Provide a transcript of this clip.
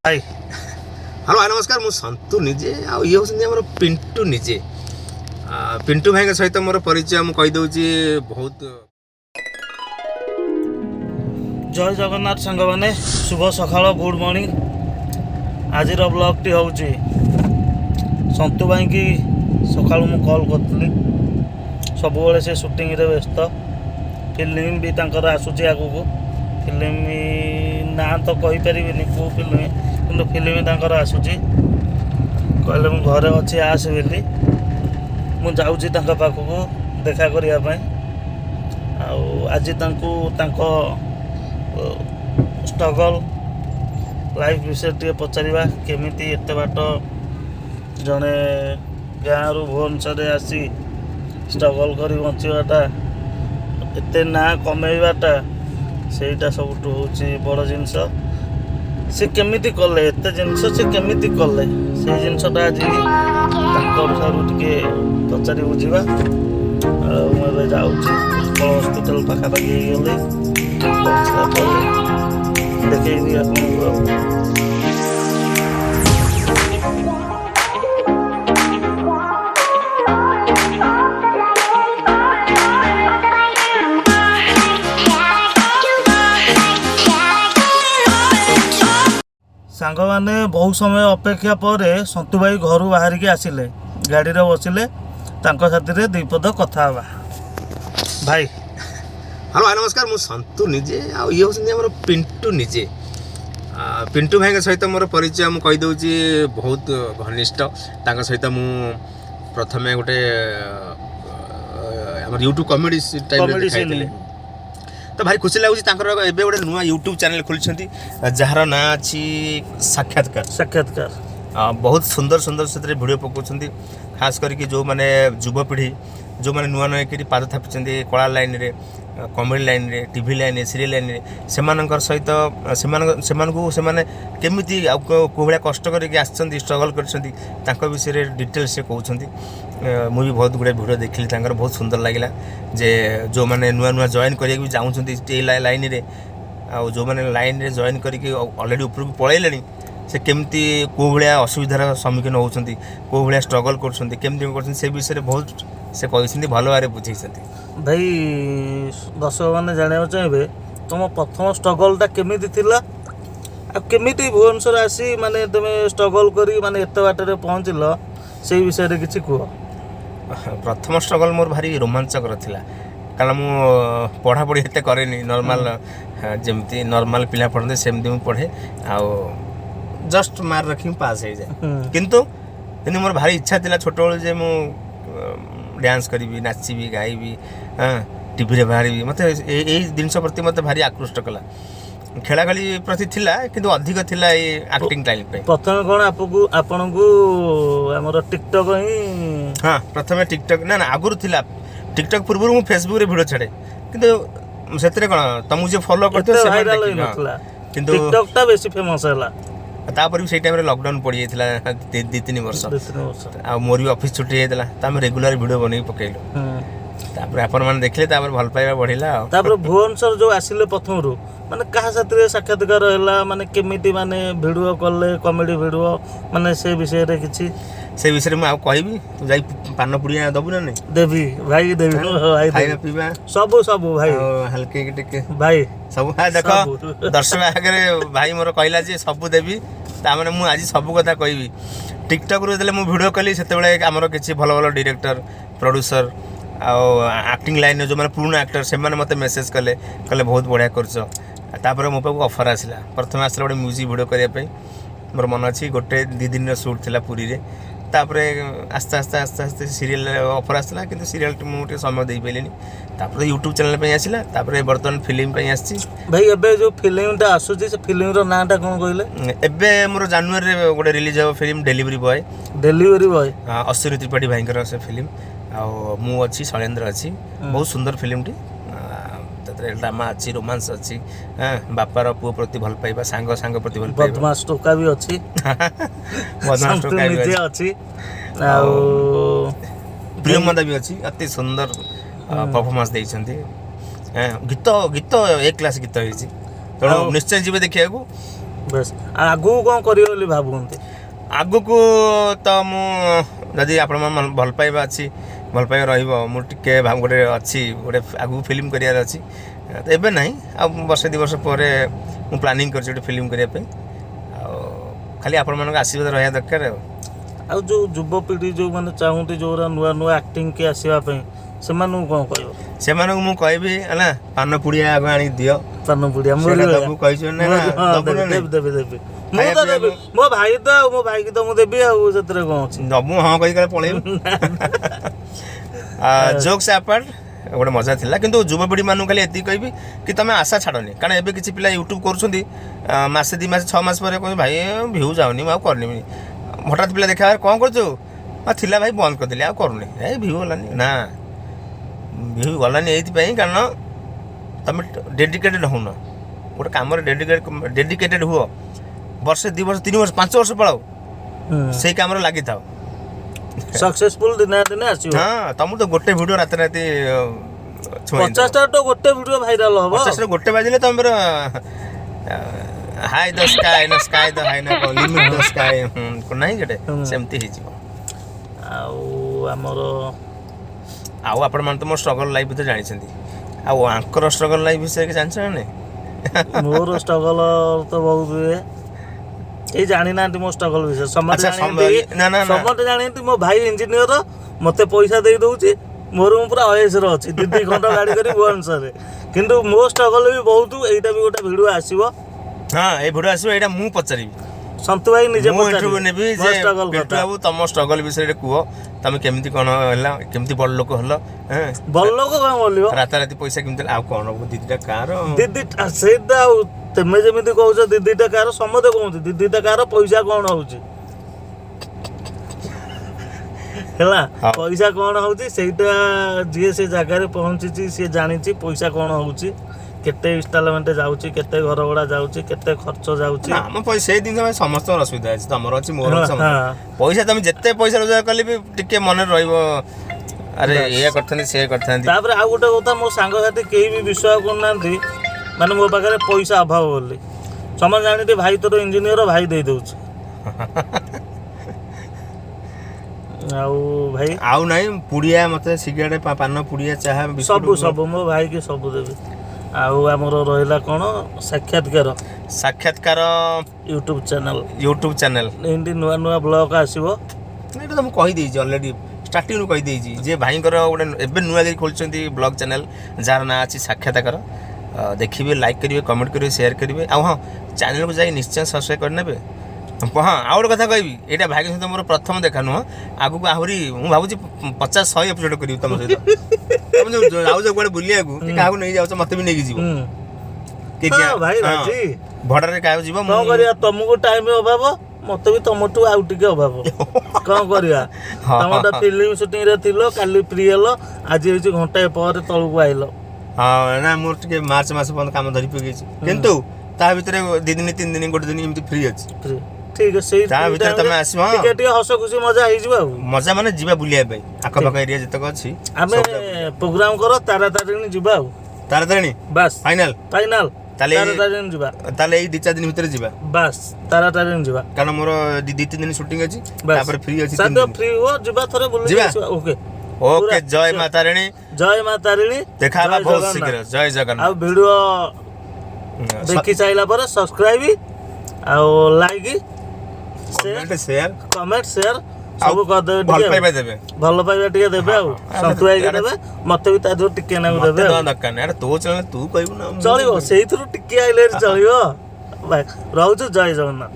भाई हेलो नमस्कार मु संतु निजे आ ये होसनी हमर पिंटू निजे पिंटू भाई सहित मोर परिचय मु कहि दउची बहुत जय जगन्नाथ सांग मैंने शुभ सकाळ गुड मॉर्निंग आज ब्लॉग टी हूँ संतु भाई की सकाळु मु कॉल करतली सब से शूटिंग रे व्यस्त फिल्म भी तांकर आसुची आगु फिल्म ना तो कहि परिबिनी को फिल्म किंतु फिल्म तांकर आसुची कहले मु घरे अछि आस बेली मु जाउची तांका पाखकु देखा करिया पई आ आज तांको तांको स्ट्रगल लाइफ विषय टे पचारिबा केमिति एते बाट जने गाँव रु भुवनेश्वर आसी स्ट्रगल करी बंचवाटा एते ना कमेवाटा सेटा सब बड़ जिनस से केमिति कले एते जिनस से केमिति कले से जिनसटा आज ठारू टिके पचारि बुझा मुझे जाऊँगी हॉस्पिटल पाखापाखि गले देखी आपको सांग मैंने बहुत समय अपेक्षा पर संतु भाई घर बाहर की आसिले गाड़ी रे बसिले तांको साथी रे दुई पद कथा हवा भाई हेलो नमस्कार मु संतु निजे आ ये होसनी हमर पिंटू निजे पिंटू भाई सहित मोर परिचय मु कहि दउची बहुत घनिष्ठ तांका सहित मु प्रथमे गोटे हमर YouTube कॉमेडी टाइप रे देखाइले तो भाई खुशी लगुच एबे गोटे नुआ यूट्यूब चैनल खोली जार ना अच्छी साक्षात्कार बहुत सुंदर सुंदर से वीडियो पकाउछंती खास करके जो माने युवपीढ़ी जो माने नुआ नुआ कि पाद थापिछंती कला लाइन रे कॉमेडी लाइन रे टीवी लाइन रे सीरियल लाइन रे सेमानकर सहित सेमानकु सेमाने केमिति को भलिया कष्ट करके आछंती स्ट्रगल करछंती तांको विषय रे डिटेल से कहउछंती मु भी बहुत गुडे वीडियो देखली तांकर बहुत सुंदर लागिला जे जो माने नुआ नुआ जॉइन करिया भी जाउछंती लाइन रे आ जो माने लाइन रे जॉइन करके ऑलरेडी ऊपर को पळैलेनी से केमती को भलिया असुविधार सम्मुखीन होउछंती को भलिया स्ट्रगल करछंती केमती करछंती से विषय रे बहुत से कहछंती भलो बारे बुझैछंती भाई दर्शक मैंने जाना चाहिए तुम प्रथम स्ट्रगलटा केमिति थिला आ केमिति भुवनेश्वर आसी माने तुमे स्ट्रगल करी माने एत बाटर पहुँचल से विषय रे किछि कुह प्रथम स्ट्रगल मोर भारी रोमांचकर थिला कारण मु पढ़ापढ़ी एते करेनी नॉर्मल जेमती नॉर्मल पिला पढ़ते सेमती मु पढ़े आ जस्ट मार रखी पास हो जाए किंतु मोर भारी इच्छा थिला छोट बेले जे मु डांस करी नाचबी गाइबी हाँ टीवी रे बाहरी मत जिनस प्रति मत भारी आकृष्ट कला खेला खेली प्रति थिला किंतु अधिक थिला ए एक्टिंग टाइम पे प्रथम कोन आपन को हमर टिकटॉक ही हाँ प्रथम टिकटॉक ना आगुर थिला टिकटॉक पूर्व मु फेसबुक रे वीडियो छाड़े किंतु सेतरे कोन तुम जे फॉलो करते से वायरल नथला किंतु टिकटॉक ता बेसी फेमस हला तापर भी से टाइम रे लॉकडाउन पड़ी जाइतिला 2-3 वर्ष आ मोर भी ऑफिस छुट्टी जाइतिला त हम रेगुलर वीडियो बनै पकेइलो तापर अपन मन देखले तापर भल पाइबा बढ़िला तापर भुवनेश्वर जो आसिले प्रथम रु माने कहा साथरे साक्षात्कार हैला माने केमिति माने वीडियो करले कॉमेडी वीडियो माने से विषय रे किछि से विषय में आ कहबी तू जाई पान पुड़िया दबु ना नहीं देवी भाई देवी भाई खाइबा पीबा सब भाई हल्के के टिके भाई सब देखो दर्शक आगे भाई मोर कहला जे सब देवी ता माने मु आज सब कथा कहबी टिकटॉक रो देले मु वीडियो कली सेते बेले हमर किछि भलो भलो डायरेक्टर प्रोड्यूसर आ एक्टिंग लाइन जो माने पुराना एक्टर से माने मते मेसेज कले बहुत बढ़िया करछो तापर मो पाक ऑफर आसिला प्रथम आसिला गोटे म्यूजिक वीडियो करिया पे मोर मन अछि गोटे 2 दिन शूट थिला पुरी रे तापरे आस्ते आस्ते सीरियल ऑफर आसला किंतु सीरियल मुझे समय दे पाइलेनी तापर यूट्यूब चैनल पे आसिला तापर वर्तमान फिल्म पे आसी भाई एबे जो फिल्मटा आसुची से फिल्म रो नाटा कोन कहले एबे मोर जनवरी रे गोटे रिलीज हो film delivery boy Ashwini Tripathi Bhaikar से फिल्म आ मु अछि शैलेंद्र अछि बहुत सुंदर फिल्म टी ड्रामा अच्छी रोमांस अच्छी बापार पुओ प्रति भल पाइबा सांग सांग प्रति भल पाइबा बदमाश टोका भी अच्छी बदमाश टोका भी अच्छी आ प्रियमदा भी अच्छी अति सुंदर परफॉर्मेंस देइछंती गीत गीत एक क्लास गीत होइछि तो निश्चय जीवे देखिया को ବେଶ ଆଗକୁ କ'ଣ କରିବେ ବୋଲି ଭାବୁଛନ୍ତି? ଆଗକୁ ତ ମୁଁ ଯଦି ଆପଣମାନେ ଭଲ ପାଇବା ଅଛି, ଭଲ ପାଇବା ରହିବ, ମୁଁ ଟିକେ ଗୋଟେ ଅଛି ଗୋଟେ ଆଗକୁ ଫିଲ୍ମ କରିବାର ଅଛି। ତ ଏବେ ନାହିଁ, ଆଉ ବର୍ଷେ 2 ବର୍ଷ ପରେ ମୁଁ ପ୍ଲାନିଂ କରିଛି ଗୋଟେ ଫିଲ୍ମ କରିବା ପାଇଁ। ଆଉ ଖାଲି ଆପଣମାନଙ୍କ ଆଶୀର୍ବାଦ ରହିବା ଦରକାର। ଆଉ ଯେଉଁ ଯୁବପିଢ଼ି ଯେଉଁମାନେ ଚାହୁଁନ୍ତି ଯେଉଁରା ନୂଆ ନୂଆ ଆକ୍ଟିଂ କି ଆସିବା ପାଇଁ, ସେମାନଙ୍କୁ କ'ଣ କହିବ? ସେମାନଙ୍କୁ ମୁଁ କହିବି ହେଲା, ପାନ ପୁଡ଼ିଆ ଆଗ ଆଣିକି ଦିଅ। ପାନ ପୁଡ଼ିଆ କହିଛୁ ନା? ଦେବି ମୁଁ ତ ଦେବି, ମୋ ଭାଇ ତ ଆଉ ମୋ ଭାଇକି ତ ମୁଁ ଦେବି, ଆଉ ସେଥିରେ କ'ଣ ଅଛି? ଦବୁ ହଁ କହିକି ପଳେଇବୁ। ଜୋକ୍ସ ଆପାର୍ଟ ଗୋଟେ ମଜା ଥିଲା, କିନ୍ତୁ ଯୁବପିଢ଼ି ମାନଙ୍କୁ ଖାଲି ଏତିକି କହିବି କି ତମେ ଆଶା ଛାଡ଼ନି। କାରଣ ଏବେ କିଛି ପିଲା ୟୁଟ୍ୟୁବ୍ କରୁଛନ୍ତି, ମାସେ 2 ମାସ 6 ମାସ ପରେ କହୁଛନ୍ତି ଭାଇ ଭିଉ ଯାଉନି, ମୁଁ ଆଉ କରିନିବି। ହଠାତ୍ ପିଲା ଦେଖା କ'ଣ କରୁଛୁ? ଥିଲା ଭାଇ ବନ୍ଦ କରିଦେଲି, ଆଉ କରୁନି। ଭିଉ ଗଲାନି ନା, ଭିଉ ଗଲାନି ଏଇଥିପାଇଁ କାରଣ ତମେ ଡେଡିକେଟେଡ୍ ହଉନ। ଗୋଟେ କାମରେ ଡେଡିକେଟେଡ୍ ହୁଅ। ବର୍ଷେ 2 ବର୍ଷ 3 ବର୍ଷ 5 ବର୍ଷ ପଳାଉ, ସେଇ କାମରେ ଲାଗିଥାଉ। ସକ୍ସେସଫୁଲ ଦିନେ ଦିନେ ଆସିବ। ହଁ, ତମକୁ ତ ଗୋଟେ ଭିଡ଼ିଓ ରାତି 50ଟା ତ ଗୋଟେ ଭିଡ଼ିଓ ଭାଇରାଲ ହବ। 50ରେ ଗୋଟେ ବାଜିଲେ ତମର ହାଇ ଦ ସ୍କାଏ ନା ସ୍କାଏ ଦ ହାଇ ନା ଲିମିଟ ଦ ସ୍କାଏ ନାହିଁ ଗୋଟେ ସେମିତି ହେଇଯିବ। ଆଉ ଆପଣମାନେ ତ ମୋ ଷ୍ଟ୍ରଗଲ୍ ଲାଇଫ୍ ଭିତରେ ଜାଣିଛନ୍ତି। ଆଉ ଆଙ୍କର ଷ୍ଟ୍ରଗଲ୍ ଲାଇଫ୍ ବିଷୟରେ ଜାଣିଛ ନା ନାହିଁ? ମୋର ଷ୍ଟ୍ରଗଲ୍ ତ ବହୁତ ହୁଏ, କେହି ଜାଣିନାହାନ୍ତି ମୋ ଷ୍ଟ୍ରଗଲ୍ ବିଷୟରେ। ସମସ୍ତେ ଜାଣିଛନ୍ତି ମୋ ଭାଇ ଇଞ୍ଜିନିୟର, ମୋତେ ପଇସା ଦେଇ ଦେଉଛି, ମୋର ମୁଁ ପୁରା ଅଏସ୍ରେ ଅଛି, 2 ଘଣ୍ଟା ଗାଡ଼ି କରି ଭୁବନେଶ୍ୱରରେ। କିନ୍ତୁ ମୋ ଷ୍ଟ୍ରଗଲ୍ ବି ବହୁତ। ଏଇଟା ବି ଗୋଟେ ଭିଡ଼ିଓ ଆସିବ। ହଁ, ଏଇ ଭିଡ଼ିଓ ଆସିବ, ଏଇଟା ମୁଁ ପଚାରିବି। ସନ୍ତୁ ଭାଇ ନିଜେ ମୁଁ ଇଣ୍ଟରଭ୍ୟୁ ନେବି ଯେ ପିଣ୍ଟୁ ବାବୁ ତମ ଷ୍ଟ୍ରଗଲ୍ ବିଷୟରେ କୁହ, ତମେ କେମିତି କ'ଣ ହେଲା, କେମିତି ବଡ଼ ଲୋକ ହେଲ, ବଡ଼ ଲୋକ କ'ଣ ବୋଲିବ, ରାତାରାତି ପଇସା କେମିତି ଆଉ କ'ଣ 2ଟା କାର ସେଇଟା। ଆଉ ତମେ ଯେମିତି କହୁଛ 2ଟା କାର, ସମସ୍ତେ କହୁଛନ୍ତି 2ଟା କାର, ପଇସା କ'ଣ ହଉଛି ହେଲା, ପଇସା କ'ଣ ହଉଛି ସେଇଟା ଯିଏ ସେ ଜାଗାରେ ପହଞ୍ଚିଛି ସିଏ ଜାଣିଛି ପଇସା କ'ଣ ହଉଛି, କେତେ ଇନଷ୍ଟଲମେଣ୍ଟ ଯାଉଛି, କେତେ ଘର ଭଡ଼ା ଯାଉଛି, କେତେ ଖର୍ଚ୍ଚ ଯାଉଛି। ଆମ ପଇସା ସେଇ ଜିନିଷ ପାଇଁ ସମସ୍ତଙ୍କର ଅସୁବିଧା ଅଛି, ତମର ଅଛି, ମୋର ଅଛି। ପଇସା ତମେ ଯେତେ ପଇସା ରୋଜଗାର କଲେ ବି ଟିକେ ମନରେ ରହିବ, ଆରେ ଏଇଆ କରିଥାନ୍ତି ସେ କରିଥାନ୍ତି। ତାପରେ ଆଉ ଗୋଟେ କଥା, ମୋ ସାଙ୍ଗସାଥି କେହି ବି ବିଶ୍ୱାସ କରୁନାହାନ୍ତି ମାନେ ମୋ ପାଖରେ ପଇସା ଅଭାବ ବୋଲି। ସମସ୍ତେ ଜାଣିନ୍ତି ଭାଇ ତୋର ଇଞ୍ଜିନିୟର, ଭାଇ ଦେଇ ଦେଉଛି। ଆଉ ଭାଇ ଆଉ ନାହିଁ ପୁଡ଼ିଆ, ମୋତେ ସିଗାରେଟ୍, ପାନ, ପୁଡ଼ିଆ, ଚାହା, ସବୁ ମୋ ଭାଇକି ସବୁ ଦେବି। ଆଉ ଆମର ରହିଲା କ'ଣ, ସାକ୍ଷାତକାର ୟୁଟ୍ୟୁବ୍ ଚ୍ୟାନେଲ୍ ଏମିତି ନୂଆ ନୂଆ ବ୍ଲଗ୍ ଆସିବ। ଏଇଟା ତ ମୁଁ କହିଦେଇଛି ଅଲରେଡ଼ି, ଷ୍ଟାର୍ଟିଂରୁ କହିଦେଇଛି ଯେ ଭାଇଙ୍କର ଗୋଟେ ଏବେ ନୂଆ କରି ଖୋଲିଛନ୍ତି ବ୍ଲଗ୍ ଚ୍ୟାନେଲ୍, ଯାହାର ନାଁ ଅଛି ସାକ୍ଷାତକାର। ଦେଖିବେ, ଲାଇକ୍ କରିବେ, କମେଣ୍ଟ କରିବେ, ସେୟାର କରିବେ। ଆଉ ହଁ, ଚ୍ୟାନେଲକୁ ଯାଇ ନିଶ୍ଚୟ ସବସ୍କ୍ରାଇବ୍ କରିନେବେ। ହଁ, ଆଉ ଗୋଟେ କଥା କହିବି, ଏଇଟା ଭାଇଙ୍କ ସହିତ ମୋର ପ୍ରଥମ ଦେଖା ନୁହଁ, ଆଗକୁ ଆହୁରି ମୁଁ ଭାବୁଛି 50-100 ଏପିସୋଡ଼ କରିବି ତମ ସହିତ। ତମେ ଯୋଉ ଯାଉଛ କୁଆଡ଼େ ବୁଲିବାକୁ, କି କାହାକୁ ନେଇ ଯାଉଛ, ମତେ ବି ନେଇକି ଯିବ। ଭଡ଼ାରେ କାହାକୁ ଯିବ, କ'ଣ କରିବା, ତମକୁ ଟାଇମ୍ ଅଭାବ, ମତେ ବି ତମଠୁ ଆଉ ଟିକେ ଅଭାବ। କ'ଣ କରିବା, ତମର ଫିଲ୍ମ ସୁଟିଂରେ ଥିଲ, କାଲି ଫ୍ରି ହେଲ, ଆଜି ହେଉଛି ଘଣ୍ଟାଏ ପରେ ତଳକୁ ଆଇଲ। ହଁ ନା, ମୋର ଟିକେ ମାର୍ଚ୍ଚ ମାସ ପର୍ଯ୍ୟନ୍ତ କାମ ଧରି ପକେଇଛି, କିନ୍ତୁ ତା ଭିତରେ 2 ଦିନ 3 ଦିନ 1 ଦିନ ଏମିତି ଫ୍ରି ଅଛି। ଠିକ୍ ଅଛି, ସେଇ ତା ଭିତରେ ତମେ ଆସିବ, ଟିକେ ହସ ଖୁସି ମଜା ହେଇଯିବ। ଆଉ ମଜା ମାନେ ଯିବା ବୁଲିବା ପାଇଁ ଆଖପାଖ ଏରିଆ ଯେତେକ ଅଛି, ଆମେ ପ୍ରୋଗ୍ରାମ କର ତାରାତାରିଣୀ ଯିବା। ଆଉ ତାରାତାରିଣୀ ବାସ୍ ଫାଇନାଲ, ତାହେଲେ ତାରାତାରିଣୀ ଯିବା। ତାହେଲେ ଏଇ 2-4 ଦିନ ଭିତରେ ଯିବା, ବାସ୍ ତାରାତାରିଣୀ ଯିବା। କାରଣ ମୋର 2-3 ଦିନ ସୁଟିଂ ଅଛି, ତାପରେ ଫ୍ରି ଅଛି, ଫ୍ରି ହୁଅ, ଯିବା ଥରେ ବୁଲି ଆସିବା। ଓକେ ଓକେ, ଜୟ ମା ତାରିଣୀ, ଜୟ ମା ତାରିଣୀ। ଦେଖା ହବା ବହୁତ ଶୀଘ୍ର, ଜୟ ଜଗନ୍ନାଥ। ଆଉ ଭିଡ଼ିଓ ଦେଖି ସାରିଲା ପରେ ସବସ୍କ୍ରାଇବ, ଆଉ ଲାଇକ୍, କମେଣ୍ଟ, ସେୟାର ସବୁ କରିଦେବେ। ଭଲ ପାଇବା ଟିକେ ଦେବେ। ଆଉ ସନ୍ତୁ ଭାଇକି ଦେବେ, ମତେ ବି ତା ଦେହରୁ ଟିକେ ନାକୁ ଦେବେ। ତୋ ଚ୍ୟାନେଲ ତୁ କହିବୁ ନା, ଚଳିବ, ସେଇଥିରୁ ଟିକେ ଆଇଲେ ଚଳିବ। ରହୁଛୁ, ଜୟ ଜଗନ୍ନାଥ।